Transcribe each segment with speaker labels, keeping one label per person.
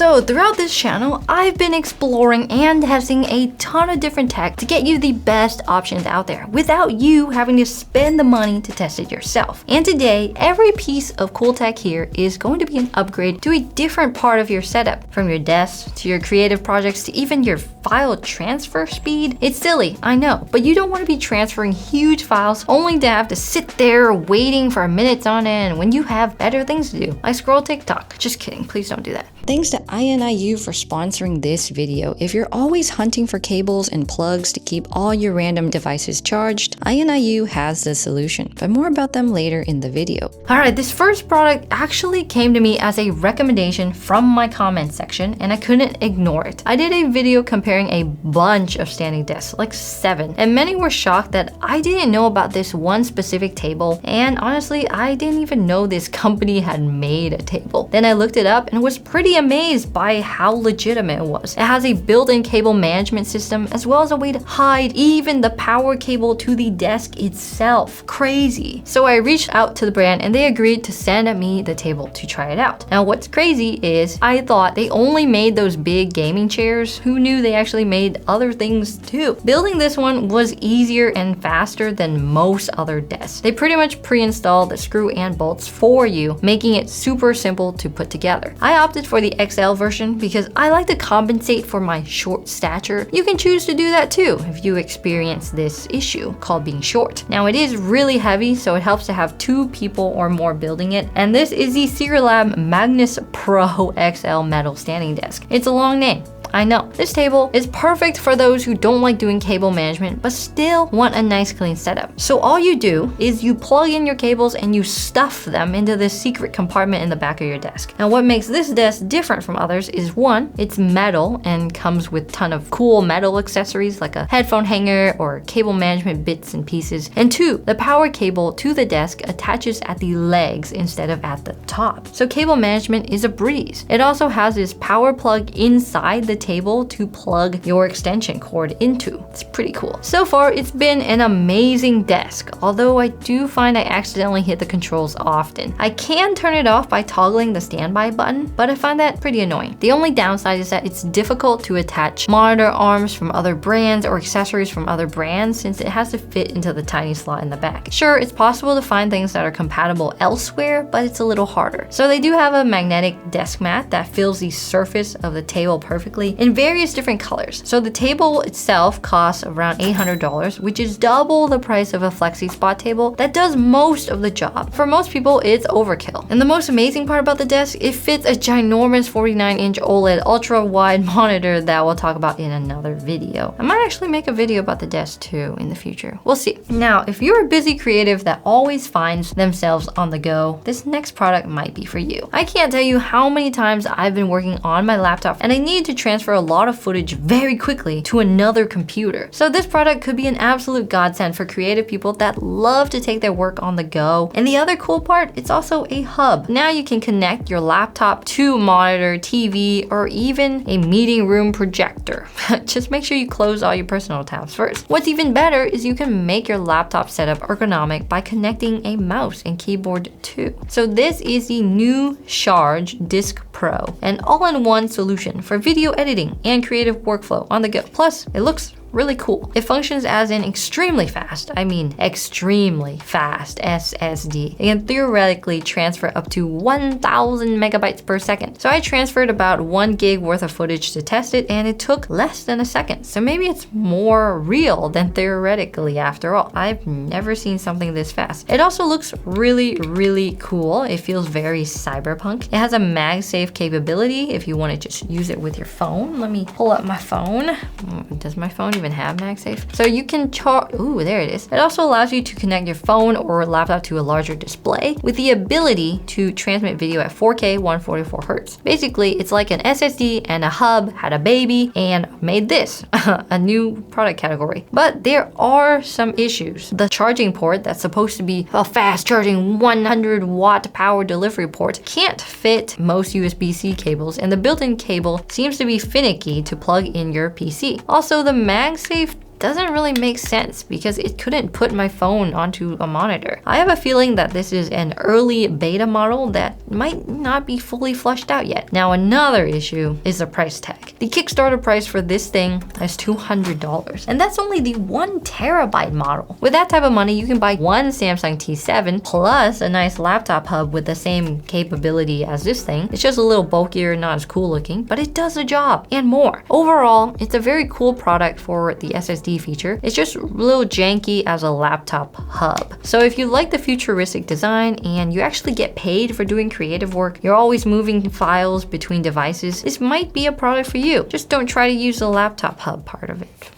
Speaker 1: So throughout this channel, I've been exploring and testing a ton of different tech to get you the best options out there without you having to spend the money to test it yourself. And today, every piece of cool tech here is going to be an upgrade to a different part of your setup, from your desk to your creative projects to even your file transfer speed. It's silly, I know, but you don't want to be transferring huge files only to have to sit there waiting for minutes on end when you have better things to do, like scroll TikTok. Just kidding, please don't do that. Thanks to INIU for sponsoring this video. If you're always hunting for cables and plugs to keep all your random devices charged, INIU has the solution, but more about them later in the video. Alright, this first product actually came to me as a recommendation from my comment section, and I couldn't ignore it. I did a video comparing a bunch of standing desks, like 7, and many were shocked that I didn't know about this one specific table, and honestly, I didn't even know this company had made a table. Then I looked it up and was pretty amazed by how legitimate it was. It has a built-in cable management system as well as a way to hide even the power cable to the desk itself. Crazy. So I reached out to the brand and they agreed to send me the table to try it out. Now what's crazy is I thought they only made those big gaming chairs. Who knew they actually made other things too? Building this one was easier and faster than most other desks. They pretty much pre-installed the screw and bolts for you, making it super simple to put together. I opted for the XL version because I like to compensate for my short stature. You can choose to do that too if you experience this issue called being short. Now it is really heavy, so it helps to have 2 people or more building it, and this is the SecretLab Magnus Pro XL metal standing desk. It's a long name, I know. This table is perfect for those who don't like doing cable management but still want a nice clean setup. So all you do is you plug in your cables and you stuff them into this secret compartment in the back of your desk. Now what makes this desk different from others is 1, it's metal and comes with a ton of cool metal accessories like a headphone hanger or cable management bits and pieces. And 2, the power cable to the desk attaches at the legs instead of at the top. So cable management is a breeze. It also has this power plug inside the table to plug your extension cord into. It's pretty cool. So far, it's been an amazing desk, although I do find I accidentally hit the controls often. I can turn it off by toggling the standby button, but I find that pretty annoying. The only downside is that it's difficult to attach monitor arms from other brands or accessories from other brands since it has to fit into the tiny slot in the back. Sure, it's possible to find things that are compatible elsewhere, but it's a little harder. So they do have a magnetic desk mat that fills the surface of the table perfectly in various different colors. So the table itself costs around $800, which is double the price of a flexi spot table that does most of the job. For most people, it's overkill. And the most amazing part about the desk, it fits a ginormous 49-inch OLED ultra-wide monitor that we'll talk about in another video. I might actually make a video about the desk too in the future. We'll see. Now, if you're a busy creative that always finds themselves on the go, this next product might be for you. I can't tell you how many times I've been working on my laptop and I need to transfer a lot of footage very quickly to another computer. So this product could be an absolute godsend for creative people that love to take their work on the go. And the other cool part, it's also a hub. Now you can connect your laptop to a monitor, TV, or even a meeting room projector. Just make sure you close all your personal tabs first. What's even better is you can make your laptop setup ergonomic by connecting a mouse and keyboard too. So this is the new SHARGE Disk Pro, an all-in-one solution for video editing and creative workflow on the go. Plus, it looks really cool. It functions as an extremely fast, I mean extremely fast SSD. It can theoretically transfer up to 1,000 megabytes per second. So I transferred about 1 gig worth of footage to test it and it took less than a second. So maybe it's more real than theoretically after all. I've never seen something this fast. It also looks really, really cool. It feels very cyberpunk. It has a MagSafe capability if you want to just use it with your phone. Let me pull up my phone. Does my phone even have MagSafe? So you can charge, ooh, there it is. It also allows you to connect your phone or laptop to a larger display with the ability to transmit video at 4K 144 Hz. Basically, it's like an SSD and a hub had a baby and made this, a new product category. But there are some issues. The charging port that's supposed to be a fast charging 100 watt power delivery port can't fit most USB-C cables, and the built-in cable seems to be finicky to plug in your PC. Also, the MagSafe doesn't really make sense because it couldn't put my phone onto a monitor. I have a feeling that this is an early beta model that might not be fully fleshed out yet. Now, another issue is the price tag. The Kickstarter price for this thing is $200, and that's only the 1 terabyte model. With that type of money, you can buy one Samsung T7 plus a nice laptop hub with the same capability as this thing. It's just a little bulkier, not as cool looking, but it does the job and more. Overall, it's a very cool product for the SSD feature. It's just a little janky as a laptop hub. So if you like the futuristic design and you actually get paid for doing creative work, you're always moving files between devices, this might be a product for you. Just don't try to use the laptop hub part of it.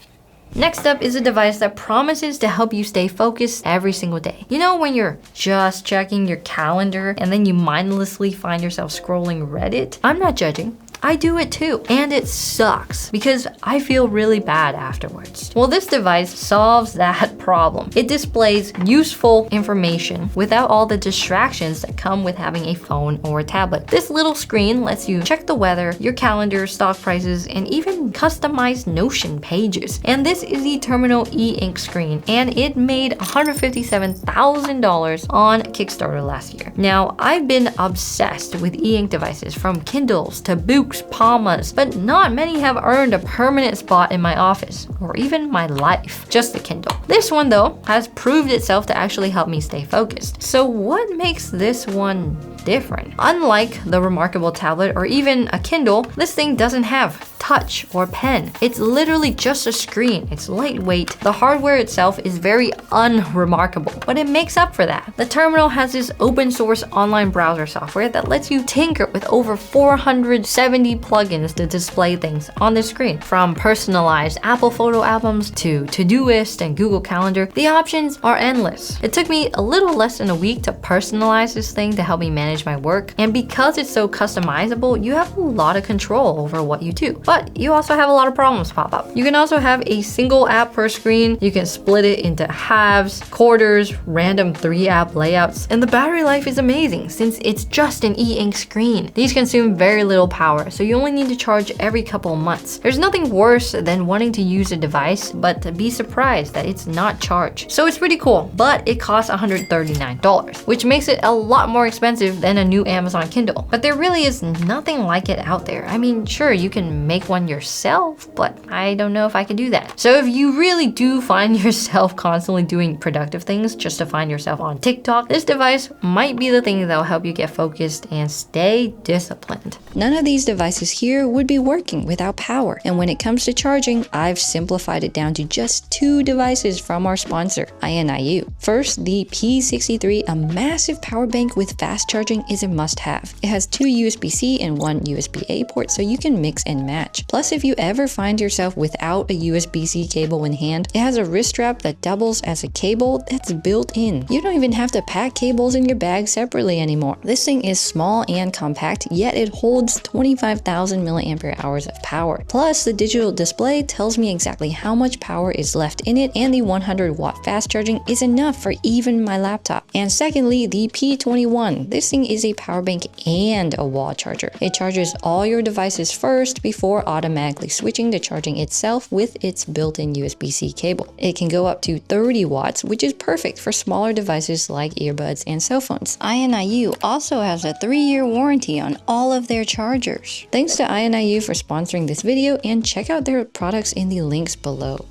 Speaker 1: Next up is a device that promises to help you stay focused every single day. You know when you're just checking your calendar and then you mindlessly find yourself scrolling Reddit? I'm not judging. I do it too, and it sucks because I feel really bad afterwards. Well, this device solves that problem. It displays useful information without all the distractions that come with having a phone or a tablet. This little screen lets you check the weather, your calendar, stock prices, and even customize Notion pages. And this is the Terminal e-ink screen, and it made $157,000 on Kickstarter last year. Now, I've been obsessed with e-ink devices from Kindles to Books, Palmas, but not many have earned a permanent spot in my office or even my life. Just the Kindle. This one though has proved itself to actually help me stay focused. So what makes this one different? Unlike the remarkable tablet or even a Kindle, this thing doesn't have touch or pen. It's literally just a screen. It's lightweight. The hardware itself is very unremarkable, but it makes up for that. The Terminal has this open source online browser software that lets you tinker with over 470 plugins to display things on the screen. From personalized Apple photo albums to Todoist and Google Calendar, the options are endless. It took me a little less than a week to personalize this thing to help me manage my work, and because it's so customizable, you have a lot of control over what you do. But you also have a lot of problems pop up. You can also have a single app per screen. You can split it into halves, quarters, random 3-app layouts, and the battery life is amazing since it's just an e-ink screen. These consume very little power, so you only need to charge every couple of months. There's nothing worse than wanting to use a device but to be surprised that it's not charged. So it's pretty cool, but it costs $139, which makes it a lot more expensive than a new Amazon Kindle. But there really is nothing like it out there. I mean, sure, you can make one yourself, but I don't know if I can do that. So if you really do find yourself constantly doing productive things just to find yourself on TikTok, this device might be the thing that will help you get focused and stay disciplined.
Speaker 2: None of these devices here would be working without power, and when it comes to charging, I've simplified it down to just 2 devices from our sponsor, INIU. First, the P63, a massive power bank with fast charging, is a must-have. It has 2 USB-C and 1 USB-A port, so you can mix and match. Plus, if you ever find yourself without a USB-C cable in hand, it has a wrist strap that doubles as a cable that's built in. You don't even have to pack cables in your bag separately anymore. This thing is small and compact, yet it holds 25,000 milliampere hours of power. Plus, the digital display tells me exactly how much power is left in it, and the 100-watt fast charging is enough for even my laptop. And secondly, the P21. This thing is a power bank and a wall charger. It charges all your devices first before automatically switching to charging itself with its built-in USB-C cable. It can go up to 30 watts, which is perfect for smaller devices like earbuds and cell phones. INIU also has a 3-year warranty on all of their chargers. Thanks to INIU for sponsoring this video, and check out their products in the links below.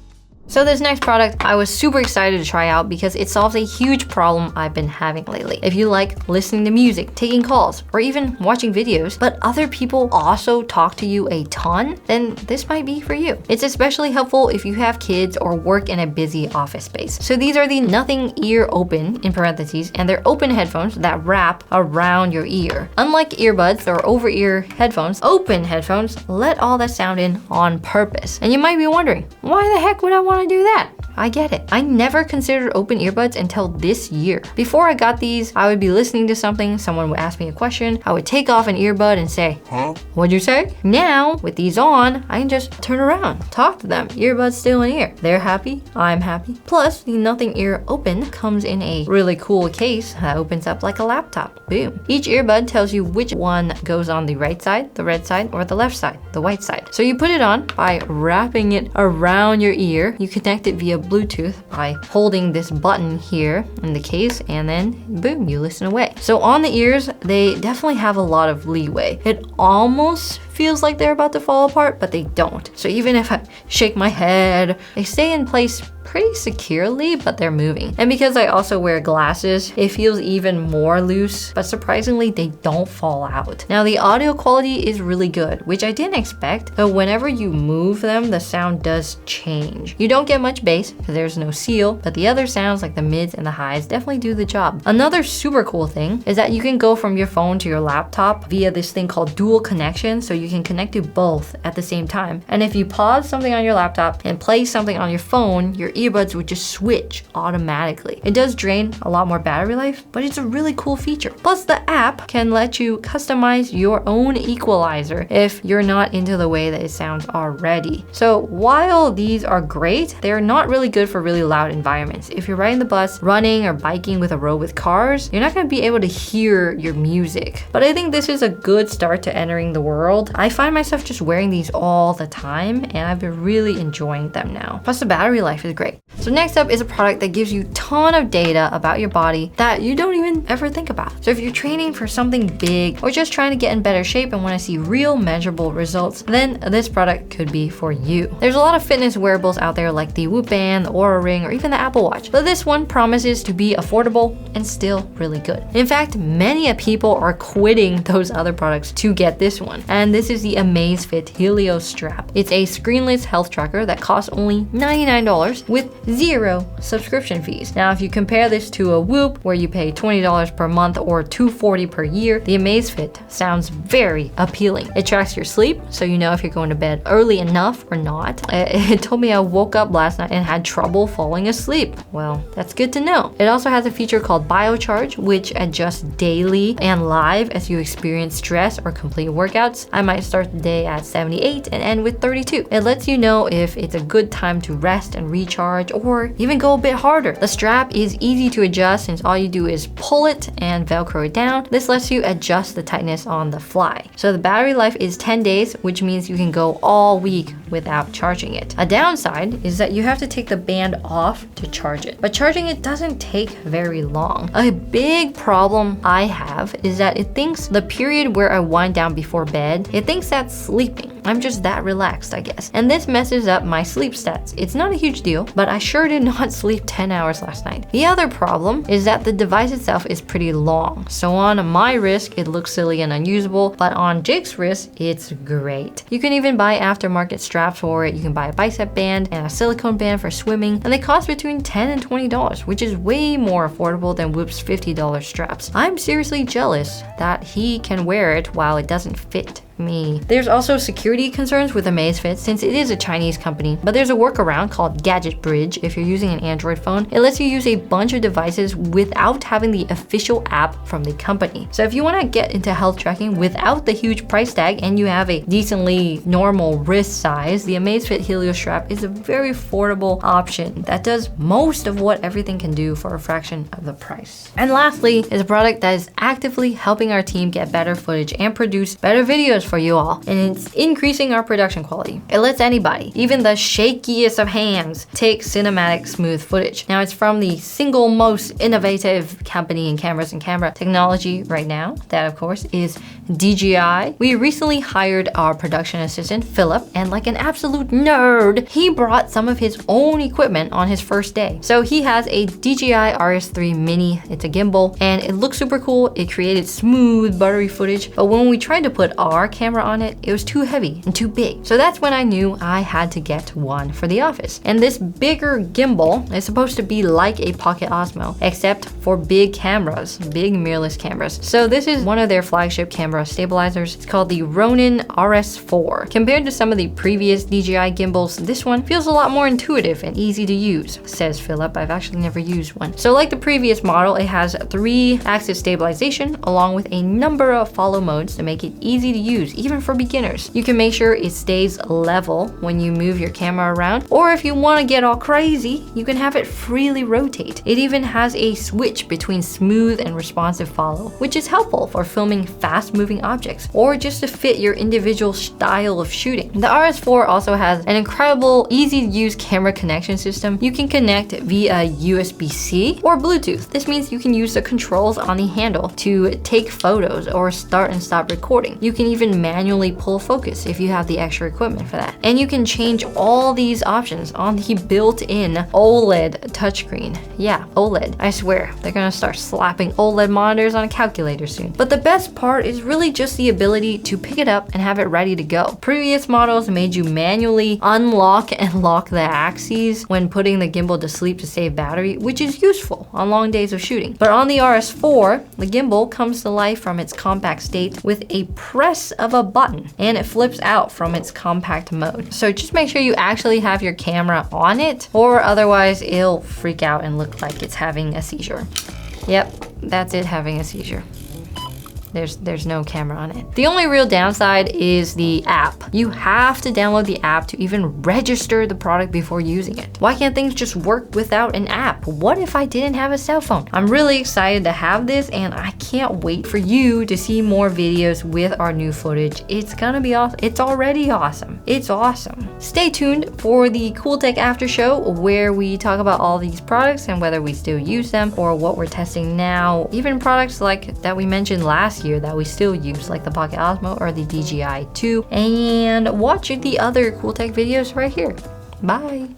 Speaker 1: So this next product I was super excited to try out because it solves a huge problem I've been having lately. If you like listening to music, taking calls, or even watching videos, but other people also talk to you a ton, then this might be for you. It's especially helpful if you have kids or work in a busy office space. So these are the Nothing Ear Open, in parentheses, and they're open headphones that wrap around your ear. Unlike earbuds or over-ear headphones, open headphones let all that sound in on purpose. And you might be wondering, why the heck would I want to do that? I get it. I never considered open earbuds until this year. Before I got these, I would be listening to something, someone would ask me a question, I would take off an earbud and say, huh? What'd you say? Now, with these on, I can just turn around, talk to them, earbuds still in ear. They're happy, I'm happy. Plus, the Nothing Ear Open comes in a really cool case that opens up like a laptop. Boom. Each earbud tells you which one goes on the right side, the red side, or the left side, the white side. So you put it on by wrapping it around your ear. You connect it via Bluetooth by holding this button here in the case, and then boom, you listen away. So on the ears, they definitely have a lot of leeway. It almost feels like they're about to fall apart, but they don't. So even if I shake my head, they stay in place pretty securely, but they're moving. And because I also wear glasses, it feels even more loose, but surprisingly, they don't fall out. Now, the audio quality is really good, which I didn't expect, but whenever you move them, the sound does change. You don't get much bass because there's no seal, but the other sounds like the mids and the highs definitely do the job. Another super cool thing is that you can go from your phone to your laptop via this thing called dual connection, so you can connect to both at the same time. And if you pause something on your laptop and play something on your phone, your earbuds would just switch automatically. It does drain a lot more battery life, but it's a really cool feature. Plus, the app can let you customize your own equalizer if you're not into the way that it sounds already. So while these are great, they're not really good for really loud environments. If you're riding the bus, running, or biking with a row with cars, you're not going to be able to hear your music. But I think this is a good start to entering the world. I find myself just wearing these all the time, and I've been really enjoying them now. Plus, the battery life is great. So next up is a product that gives you a ton of data about your body that you don't even ever think about. So if you're training for something big or just trying to get in better shape and want to see real measurable results, then this product could be for you. There's a lot of fitness wearables out there like the Whoop Band, the Oura Ring, or even the Apple Watch, but this one promises to be affordable and still really good. In fact, many people are quitting those other products to get this one, and this is the Amazfit Helios strap. It's a screenless health tracker that costs only $99 with zero subscription fees. Now, if you compare this to a Whoop where you pay $20 per month or $240 per year, the Amazfit sounds very appealing. It tracks your sleep, so you know if you're going to bed early enough or not. It told me I woke up last night and had trouble falling asleep. Well, that's good to know. It also has a feature called BioCharge, which adjusts daily and live as you experience stress or complete workouts. I might start the day at 78 and end with 32. It lets you know if it's a good time to rest and recharge or even go a bit harder. The strap is easy to adjust since all you do is pull it and Velcro it down. This lets you adjust the tightness on the fly. So the battery life is 10 days, which means you can go all week without charging it. A downside is that you have to take the band off to charge it, but charging it doesn't take very long. A big problem I have is that it thinks the period where I wind down before bed, it thinks that's sleeping. I'm just that relaxed, I guess. And this messes up my sleep stats. It's not a huge deal, but I sure did not sleep 10 hours last night. The other problem is that the device itself is pretty long. So on my wrist, it looks silly and unusable, but on Jake's wrist, it's great. You can even buy aftermarket straps for it. You can buy a bicep band and a silicone band for swimming, and they cost between $10 and $20, which is way more affordable than Whoop's $50 straps. I'm seriously jealous that he can wear it while it doesn't fit me. There's also security concerns with Amazfit since it is a Chinese company, but there's a workaround called Gadget Bridge. If you're using an Android phone, it lets you use a bunch of devices without having the official app from the company. So if you want to get into health tracking without the huge price tag and you have a decently normal wrist size, the Amazfit Helios strap is a very affordable option that does most of what everything can do for a fraction of the price. And lastly is a product that is actively helping our team get better footage and produce better videos for you all, and it's increasing our production quality. It lets anybody, even the shakiest of hands, take cinematic smooth footage. Now, it's from the single most innovative company in cameras and camera technology right now. That, of course, is DJI. We recently hired our production assistant, Philip, and like an absolute nerd, he brought some of his own equipment on his first day. So he has a DJI RS3 Mini. It's a gimbal, and it looks super cool. It created smooth, buttery footage, but when we tried to put our camera on it, it was too heavy and too big. So that's when I knew I had to get one for the office. And this bigger gimbal is supposed to be like a Pocket Osmo, except for big cameras, big mirrorless cameras. So this is one of their flagship camera stabilizers. It's called the Ronin RS4. Compared to some of the previous DJI gimbals, this one feels a lot more intuitive and easy to use, says Philip. I've actually never used one. So like the previous model, it has 3-axis stabilization along with a number of follow modes to make it easy to use, even for beginners. You can make sure it stays level when you move your camera around, or if you want to get all crazy, you can have it freely rotate. It even has a switch between smooth and responsive follow, which is helpful for filming fast-moving objects, or just to fit your individual style of shooting. The RS4 also has an incredible, easy-to-use camera connection system. You can connect via USB-C or Bluetooth. This means you can use the controls on the handle to take photos or start and stop recording. You can even manually pull focus if you have the extra equipment for that. And you can change all these options on the built-in OLED touchscreen. Yeah, OLED. I swear, they're gonna start slapping OLED monitors on a calculator soon. But the best part is really just the ability to pick it up and have it ready to go. Previous models made you manually unlock and lock the axes when putting the gimbal to sleep to save battery, which is useful on long days of shooting. But on the RS4, the gimbal comes to life from its compact state with a press of a button, and it flips out from its compact mode. So just make sure you actually have your camera on it, or otherwise it'll freak out and look like it's having a seizure. Yep, that's it, having a seizure. There's no camera on it. The only real downside is the app. You have to download the app to even register the product before using it. Why can't things just work without an app? What if I didn't have a cell phone? I'm really excited to have this, and I can't wait for you to see more videos with our new footage. It's gonna be awesome. It's already awesome. It's awesome. Stay tuned for the Cool Tech After Show, where we talk about all these products and whether we still use them or what we're testing now. Even products like that we mentioned last year that we still use, like the Pocket Osmo or the DJI 2, and watch the other Cool Tech videos right here. Bye.